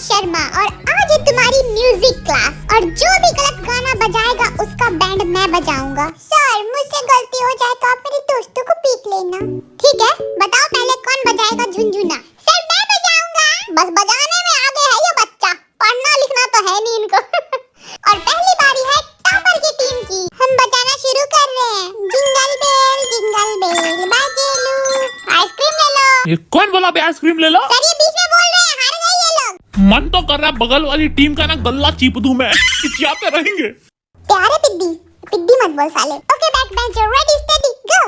शर्मा और आज है तुम्हारी म्यूजिक क्लास और जो भी गलत गाना बजाएगा उसका बैंड मैं बजाऊंगा। सर मुझसे गलती हो जाए तो आप मेरे दोस्तों को पीट लेना, ठीक है? बताओ पहले कौन बजाएगा झुनझुना? सर मैं बजाऊंगा। बस बजाने में आगे है ये बच्चा, पढ़ना लिखना तो है नहीं इनको। और पहली बारी है टॉपर की टीम की। हम बजाना शुरू कर रहे हैं। जिंगल बेल बाजेलू, आइसक्रीम ले लो। ये कौन बोला बे आइसक्रीम ले लो? सर ये बीच में बोल रहे हैं, हार गए ये लोग। मन तो कर रहा बगल वाली टीम का ना गल्ला चीप दूं मैं, चिचियाते रहेंगे। प्यारे पिद्दी पिद्दी मत बोल साले। Okay back bencher ready steady go.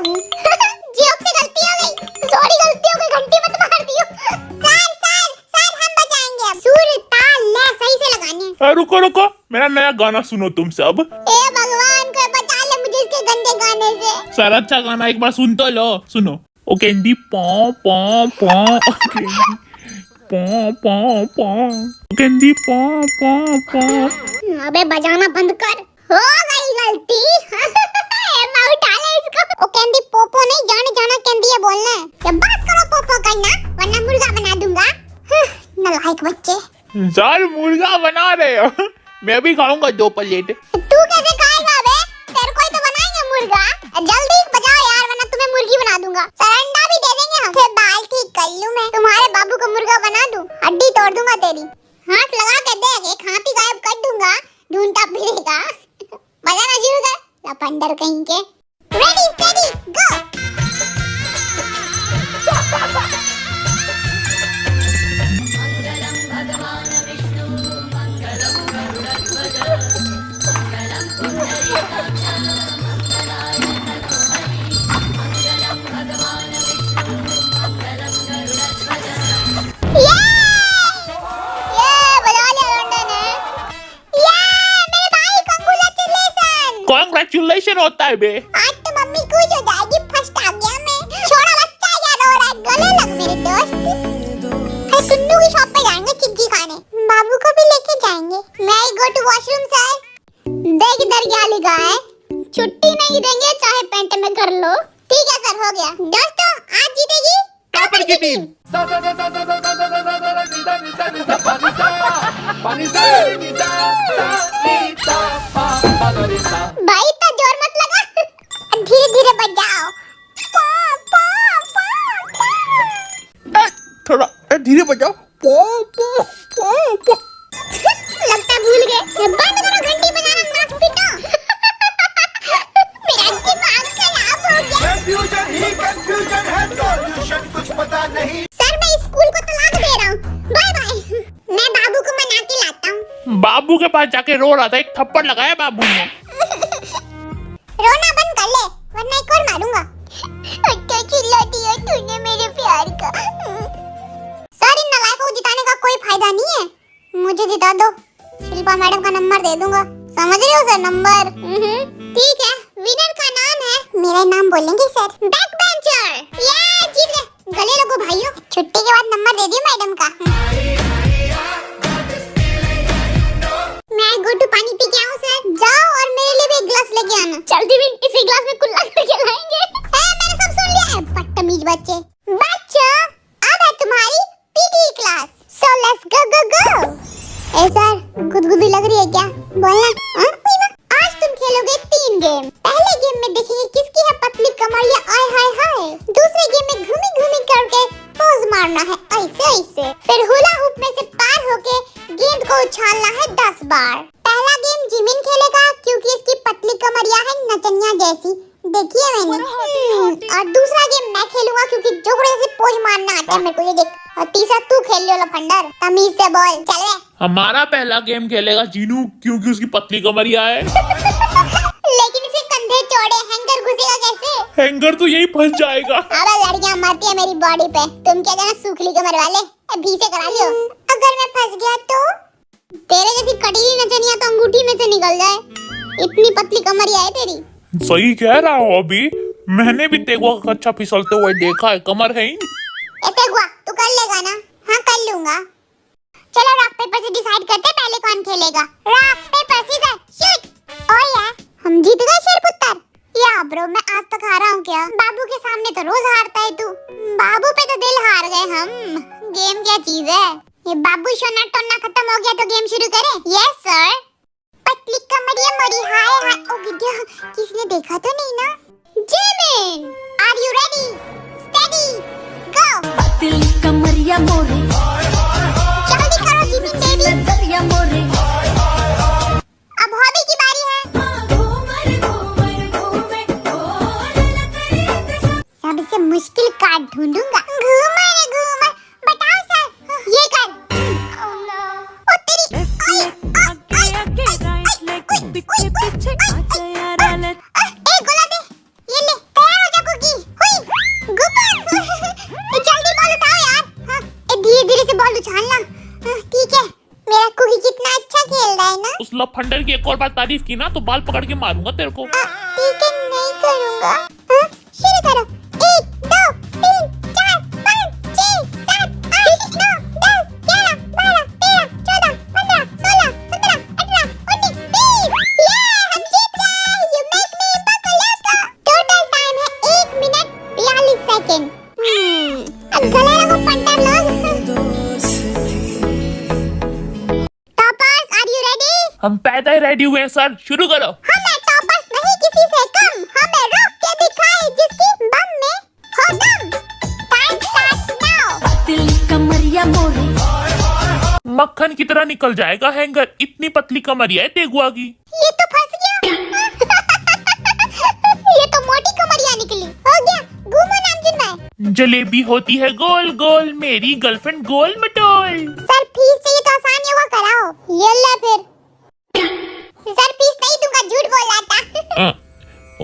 Joke से गलती हो गई, सॉरी गलती हो गई, घंटी मत मार दियो। सर हम बजाएंगे अब। सुर ताल लय सही से लगाने। रुको मेरा नया गाना सुनो तुम सब। ए भगवान कोई बचा ले मुझे इसके गंदे गाने से। सर अच्छा गाना एक बार सुन तो लो, सुनो। ओ कैंडी पॉ पॉ पॉ पॉ पॉ पॉ कैंडी पॉ पॉ पॉ। अबे बजाना बंद कर, हो गई गलती। मैं उठा ले इसको। ओ कैंडी पोपो नहीं, जाने जाना कैंडी है बोलना है। या बस करो पोपो करना वरना मुर्गा बना दूंगा। नालायक बच्चे। सर मुर्गा बना रहे हो? मैं भी खाऊंगा 2 प्लेट। तू कैसे खाएगा बे? तेरे को ही तो बनाएंगे मुर्गा। जल्दी बजाओ यार वरना तुम्हें मुर्गी बना दूंगा। सर अंडा भी दे देंगे हम। फिर बाल ठीक कर लूं मैं, तुम्हारे बाबू को मुर्गा बना दूं, हड्डी तोड़ दूंगा तेरी। हाथ लगा के देख, एक हाथ ही गायब कर दूंगा, ढूंढता फिरेगा। बजाना शुरू कर, लफंडर कहीं के। रेडी स्टेडी गो। कांग्रेचुलेशन होता है बे। आज तो मम्मी खुश हो जाएगी, फर्स्ट आ गया मैं। छोड़ा बच्चा यार रो रहा है, गले लग मेरे दोस्त। अरे टुन्नू की शॉप पे जाएंगे चिक्की खाने, बाबू को भी लेके जाएंगे। मैं गो टू वॉशरूम सर। देख इधर क्या लिखा है, छुट्टी नहीं देंगे चाहे पेंट में कर लो। ठीक है सर, हो गया। दोस्तों आज जीतेगी टॉपर की टीम। भाई इतना जोर मत लगा, धीरे धीरे बजाओ। थोड़ा धीरे बजाओ। पो पो पो पो। लगता भूल गए। बंद करो घंटी बजाना, मत पिटो। मेरा दिमाग खराब हो गया। कंफ्यूजन ही कंफ्यूजन है, सॉल्यूशन कुछ पता नहीं। सर मैं स्कूल को तलाक दे रहा हूँ, बाय बाय। मैं बाबू को मना के लाता हूँ। बाबू के पास जाके रो रहा था, एक थप्पड़ लगाया बाबू ने। रोना बंद कर ले वरना एक और मारूंगा। अच्छा चिल्ला दिया तूने मेरे प्यार का। सर इन नालायकों को जिताने का कोई फायदा नहीं है, मुझे जिता दो, शिल्पा मैडम का नंबर दे दूंगा। समझ रहे हो सर नंबर? ठीक है, विनर का नाम है, मेरा नाम बोलेंगे सर, बैक बेंचर। ये जीत गए। गले लगो भाइयों, छुट्टी के बाद नंबर दे दियो मैडम का। मैं गो टू पानी पी के आऊं सर। जाओ और मेरे लिए भी एक गिलास लेके आना। चलती भी इसी गिलास में कुल्ला करके लाएंगे। मैंने सब सुन लिया है, बदतमीज बच्चे। बच्चों अब है तुम्हारी PT class, so let's go go go. A sir गुदगुदी लग रही है क्या? बोलना। आज तुम खेलोगे 3 गेम। पहले गेम में देखेंगे किसकी है पतली कमर या आय हाय हाय। दूसरे गेम में घूमी घूमी करके पोज मारना है ऐसे ऐसे। फिर हुला हुप में से पार होके गेंद को उछालना है 10 बार। पहला गेम जिमिन खेलेगा क्योंकि इसकी पतली कमरिया है नचनिया जैसी, देखिए मैंने। और दूसरा गेम मैं खेलूंगा क्योंकि जोगड़े से पोज मारना आता है मेरे को, ये देख। और तीसरा तू खेल लियो लफंडर, तमीज से बोल। चल रे। हमारा पहला गेम खेलेगा जीनू क्योंकि उसकी पतली कमरिया है। लेकिन इसे कंधे चौड़े, हैंगर घुसेगा कैसे? हैंगर तो यही फंस जाएगा। अबे लड़कियां मरती है मेरी बॉडी पे, तुम क्या जाना सूखली कमर वाले, अभी से करा लियो। अगर मैं फंस गया तो? तेरे जैसी कटीली नचनिया तो अंगूठी में से निकल जाए, इतनी पतली कमरिया है तेरी। सही कह रहा हूँ, अभी मैंने भी तेगुआ का कच्चा फिसलते हुए देखा है, कमर है ही। तेगुआ तू कर लेगा ना? हाँ कर लूंगा। चलो रॉक पेपर से डिसाइड करते हैं पहले कौन खेलेगा। Rock paper scissor shoot. ओ यार हम जीत गए शेरपुत्र। या ब्रो मैं आज तक हारा हूँ क्या? बाबू के सामने तो रोज हारता है तू। बाबू पे तो दिल हार गए हम। गेम क्या चीज है? ये बाबू सोना टोना खत्म हो गया तो गेम शुरू करें? Yes sir. पतली कमरिया मोरी हाय हाय। ओ विद्या, किसने देखा तो नहीं ना? Jimin, are you ready? Steady, go. पतली कमरिया मोरी, जल्दी करो जिमिन बेबी। नजरिया मोरी। अब हॉबी की बारी है। सबसे मुश्किल कार्ड ढूंढूंगा। घूमर बताओ सर। ये कर। ओ तेरी। ए गोला दे। ये ले, तैयार हो जा कुकी। हुई, गुपर। जल्दी बॉल उठाओ यार। हाँ, धीरे-धीरे से बॉल उछालना। ठीक है। मेरा कुकी कितना अच्छा खेल रहा है ना? उस लफंडर की एक और बार तारीफ की ना तो बाल पकड़ के मारूंगा तेरे को। ठीक है, नहीं करूंगा। हाँ, शुरू करो। 1 2 3 4 5 6 7 8 9 10 11 12 13 14 15 16 17 18 19 20। ये हम जीत गए। यू मेक मी बकलोका। टोटल टाइम है 1 मिनट 42 सेकंड। अब गला लगो पंटर लोग। Toppers, are you ready? हम पैदा ही रेडी हुए हैं सर, शुरू करो। हमें टॉपर्स नहीं किसी से कम। हमें रोक के दिखाए जिसकी बम में हो दम। Time start now. पतली कमरिया मोरी, मक्खन की तरह निकल जाएगा हैंगर, इतनी पतली कमरिया है तेगुआ की। ये तो फंस गया। ये तो मोटी कमरिया निकली। हो गया, घूमो नामजुन भाई। जलेबी होती है गोल गोल, मेरी गर्लफ्रेंड गोल मटोल। सर फीस चाहिए तो आसान योगा कराओ। ये ले फिर। सर फीस नहीं दूंगा, झूठ बोल रहा था।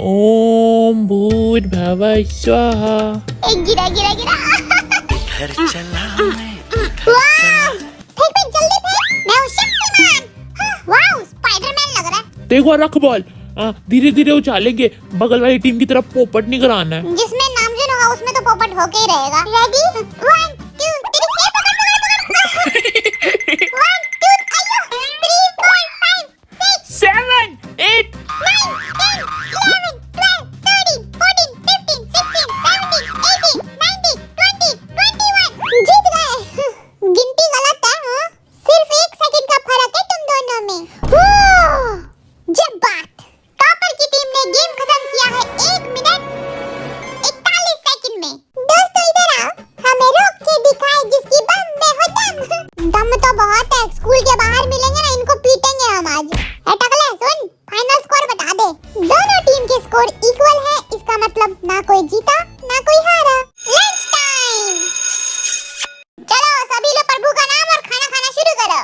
ओम भूत भव स्वाहा। एक गिरा। घर चला मैं वाह! फेंक जल्दी फेंक। मैं हूँ शक्तिमान। वाह, स्पाइडरमैन लग रहा है। तेगुआ रख बॉल। धीरे धीरे उछालेंगे, बगल वाली टीम की तरफ पोपट नहीं कराना है। जिसमें नामजुन होगा उसमें तो पोपट होके ही रहेगा। रेडी 1 2 3 पकड़ 1 2 3 4 5 6 7 8 9 10 11 12 13 14 15 16 17 18 19 20 21। जीत गए। गिनती गलत है। हाँ? सिर्फ 1 सेकंड का फर्क है तुम दोनों में। जब बात टॉपर की टीम ने गेम खत्म किया है 1 मिनट 41 सेकंड में। दोस्तों इधर आओ, हमें रोक के दिखाए जिसकी बम में हो दम। दम तो बहुत है। स्कूल के बाहर मिलेंगे ना, इनको पीटेंगे हम आज। टकले सुन, फाइनल स्कोर बता दे। दोनों टीम के स्कोर इक्वल है। इसका मतलब ना कोई जीता ना कोई हारा। Lunch time. चलो सभी लोग प्रभु का नाम और खाना खाना शुरू करो।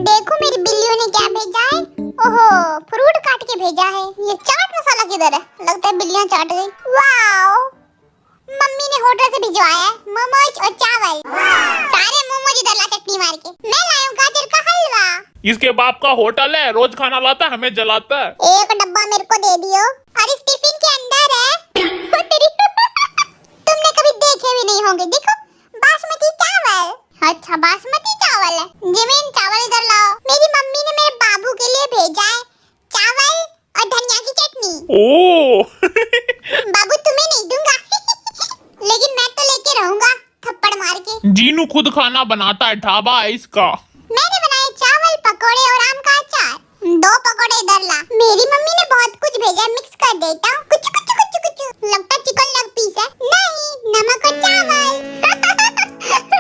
देखो मेरी बिल्लियों ने क्या भेजा है। ओहो, फ्रूट काट के भेजा है। ये चाट मसाला किधर है? लगता है बिल्लियां चाट गई। वाओ, मम्मी ने होटल से भिजवाया है मोमोज और चावल। सारे मोमोज इधर ला चटनी मार के। मैं लाया हूं गाजर का हलवा। इसके बाप का होटल है, रोज खाना लाता है, हमें जलाता है। एक डब्बा मेरे को दे दियो। और इस टिफिन के अंदर है तेरी तुमने कभी देखे भी नहीं होंगे। देखो, बासमती चावल। अच्छा, बासमती चावल है। जिमिन, चावल इधर लाओ। मेरी मम्मी ने मेरे बाबू के लिए भेजा है चावल और धनिया की चटनी। ओ बाबू तुम्हें नहीं दूंगा। लेकिन मैं तो लेके रहूंगा थप्पड़ मार के। जीनू खुद खाना बनाता है, ढाबा है इसका। मैंने बनाए चावल, पकोड़े और आम का अचार। 2 पकोड़े इधर ला। मेरी मम्मी ने बहुत कुछ भेजा है, मिक्स कर देता हूँ। कुछ लगता चिकन लेग पीस है। नहीं, नमक और चावल।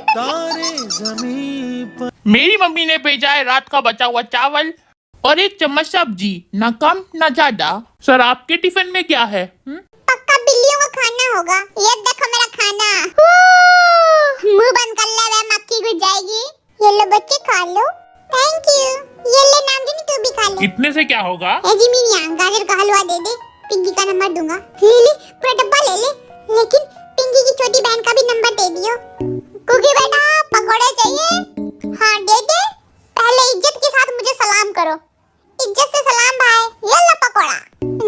तारे जमीन पर मेरी मम्मी ने भेजा है रात का बचा हुआ चावल और 1 चम्मच सब्जी, ना कम ना ज्यादा। सर आपके टिफिन में क्या है? पक्का बिल्लियों का खाना होगा। ये देखो मेरा खाना। मुंह बंद कर ले, वह मक्खी घुस जाएगी। ये लो बच्चे, खा लो। Thank you. ये ले नामजुन, तू भी खा ले। इतने से क्या होगा? ए जिमिनिया, गाजर का हलवा दे दे। पिंकी का नंबर दूंगा। ले पूरा डब्बा ले ले। लेकिन पिंकी की छोटी बहन का भी नंबर दे दियो। कुकी बेटा, पकोड़े चाहिए? हाँ दे दे। पहले इज्जत के साथ मुझे सलाम करो। इज्जत से सलाम भाई। ये लो पकोड़ा।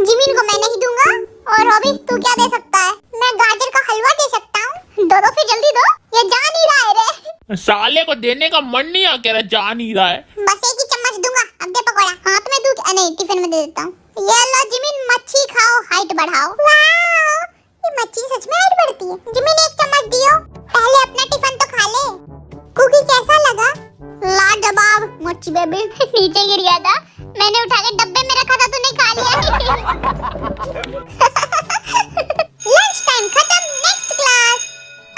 जिमिन को मैं नहीं दूंगा। और रॉबी, तू क्या दे सकता है? मैं गाजर का हलवा दे सकता हूँ। दो फिर जल्दी दो। ये जा नहीं रहा है रे। साले को देने का मन नहीं आ कह रहा, जा नहीं रहा है। बस 1 ही चम्मच दूंगा। अब दे पकोड़ा। हाथ में दूं? नहीं, टिफिन में दे देता हूँ। ये लो जिमिन, मच्छी खाओ, हाइट बढ़ाओ। वाओ, ये मच्छी सच में हाइट बढ़ती है। जिमिन 1 चम्मच दियो। पहले अपना टिफिन तो खा ले। कुकी कैसा लगा? बच्ची बेबी नीचे गिर गया था, मैंने उठा के डब्बे में रखा था, तूने खा लिया। लंच टाइम खत्म, नेक्स्ट क्लास।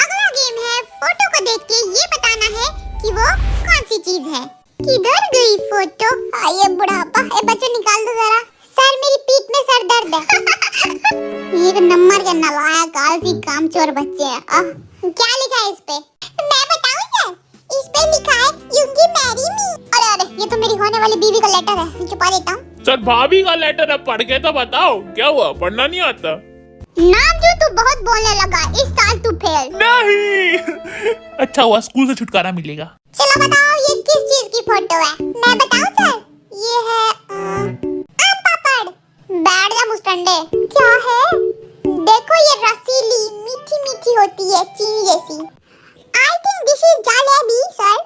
अगला गेम है फोटो को देख के ये बताना है कि वो कौन सी चीज है। किधर गई फोटो? ये बुढ़ापा, बच्चों निकाल दो जरा। सर मेरी पीठ में सर दर्द है। ये नंबर के नालायक आलसी कामचोर बच्चे हैं। क्या लिखा है इस पे? मैं बताऊं सर? इस पे लिखा है यू कैन मैरी मी। अरे ये तो मेरी होने वाली बीवी का लेटर है, छुपा देता हूँ। सर भाभी का लेटर है, पढ़ के तो बताओ क्या हुआ, पढ़ना नहीं आता? नाम जो तू बहुत बोलने लगा, इस साल तू फेल। नहीं। अच्छा हुआ स्कूल से छुटकारा मिलेगा। चलो बताओ ये किस चीज की फोटो है? मैं बताऊं सर? ये है आम पापड़। बैठ जा मुस्टंडे। क्या है? देखो ये रसीली मीठी मीठी होती है, चीनी जैसी। I think this is jalebi sir.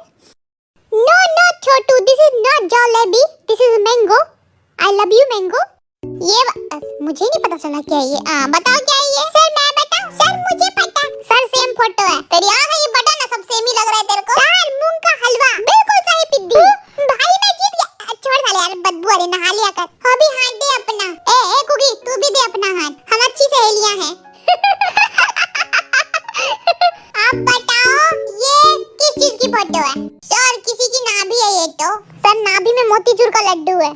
No no Chhotu, this is not jalebi, this is mango. I love you mango. ये मुझे नहीं पता चला क्या है ये। बताओ क्या है ये? सर मैं बताऊं? सर मुझे पता। सर सेम फोटो है तेरी। आंखें ये बटन है, सब सेम ही लग रहा है तेरे को। सर मूंग का हलवा बिल्कुल सही पिद्दी। भाई मैं जीत गया। छोड़ साले यार, बदबू आ रही, नहा लिया कर। अभी हाथ दे अपना। ए कुकी तू भी दे अपना हाथ, हम अच्छी सहेलियां हैं। आप बताओ ये किस चीज की फोटो है? सर किसी की नाभि है ये तो। सर नाभि में मोतीचूर का लड्डू है।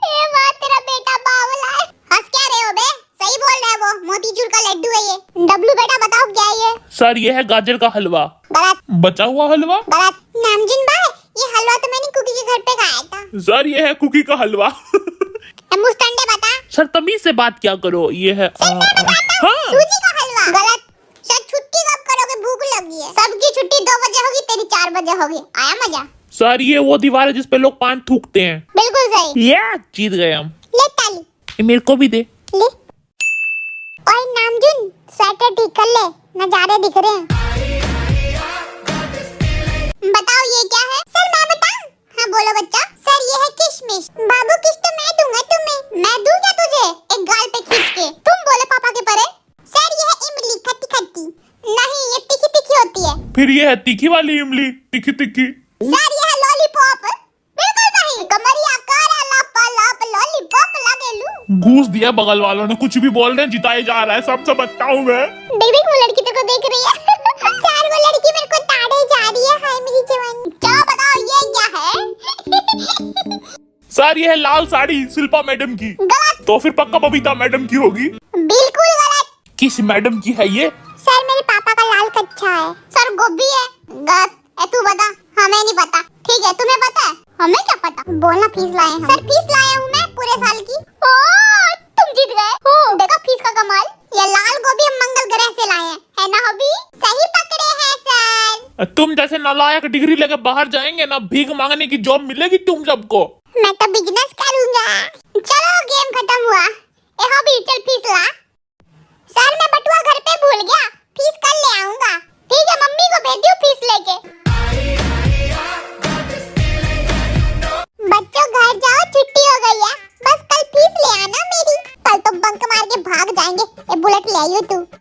ये बात तेरा बेटा बावला है। हंस क्या रहे हो बे? सही बोल रहा है वो, मोतीचूर का लड्डू है ये। डब्लू बेटा बताओ क्या है ये? सर ये है गाजर का हलवा। गलत। बचा हुआ हलवा? गलत। नामजिन भाई ये हलवा तो मैंने कुकी के घर पे खाया था। सर ये है कुकी का हलवा। मुस्टंडे बता। सर तमीज से बात क्या करो, ये है सूजी का हलवा। गलत। सर छुट्टी कब करोगे? भूख लगी है। सबकी छुट्टी 2 बजे होगी, तेरी 4 बजे होगी। आया मजा? सर ये वो दीवार है जिस पे लोग पान थूकते हैं। बिल्कुल सही। ये जीत गए हम। ले ताली। ये मेरे को भी दे। ले। ओए नामजुन स्वेटर ठीक कर ले, नजारे दिख रहे हैं। बताओ ये क्या है? सर मैं बताऊं? हाँ बोलो बच्चा। सर ये है किशमिश। बाबू किश तो मैं दूंगा तुम्हें। मैं दूं क्या तुझे? एक गाल पे खींच के। तुम बोले पापा के परे। सर ये है इमली, खट्टी खट्टी। नहीं ये तीखी तीखी होती है। फिर ये है तीखी वाली इमली, तीखी तीखी। सर ये है लॉलीपॉप। बिल्कुल सही। कमरिया कर लप लप लॉलीपॉप लगे लू। घूस दिया बगल वालों ने, कुछ भी बोल रहे हैं, जिताए जा रहा है। सबसे बताऊं मैं। देख वो लड़की तेरे को देख रही है। सर वो लड़की मेरे को ताड़े जा रही है। हाय मेरी जवानी। चलो बताओ ये क्या है? सर ये है लाल साड़ी शिल्पा मैडम की। गलत। तो फिर पक्का बबीता मैडम की होगी। बिल्कुल गलत। किस मैडम की है ये? सर मेरे पापा का लाल कच्चा है। सर गोभी है। गलत। तू बता। हमें नहीं पता। ठीक है तुम्हें पता है, हमें क्या पता। बोलना फीस लाए हैं। सर फीस लाया हूँ मैं पूरे साल की। ओ तुम जीत गए। देखा फीस का कमाल। ये लाल गोभी हम मंगल ग्रह से लाए हैं, है ना हबी? सही पकड़े हैं सर। तुम जैसे नालायक डिग्री लेके बाहर जाएंगे ना, भीख मांगने की जॉब मिलेगी तुम सबको। मैं तो बिजनेस करूंगा। चलो गेम खत्म हुआ। ए हबी चल फीस ला। सर मैं बटुआ घर पे भूल गया, फीस कल ले आऊंगा। ठीक है मम्मी को भेज दियो फीस लेके। बच्चों घर जाओ, छुट्टी हो गई है। बस कल फीस ले आना मेरी। कल तो बंक मार के भाग जाएंगे। ए बुलेट ले आइयो तू।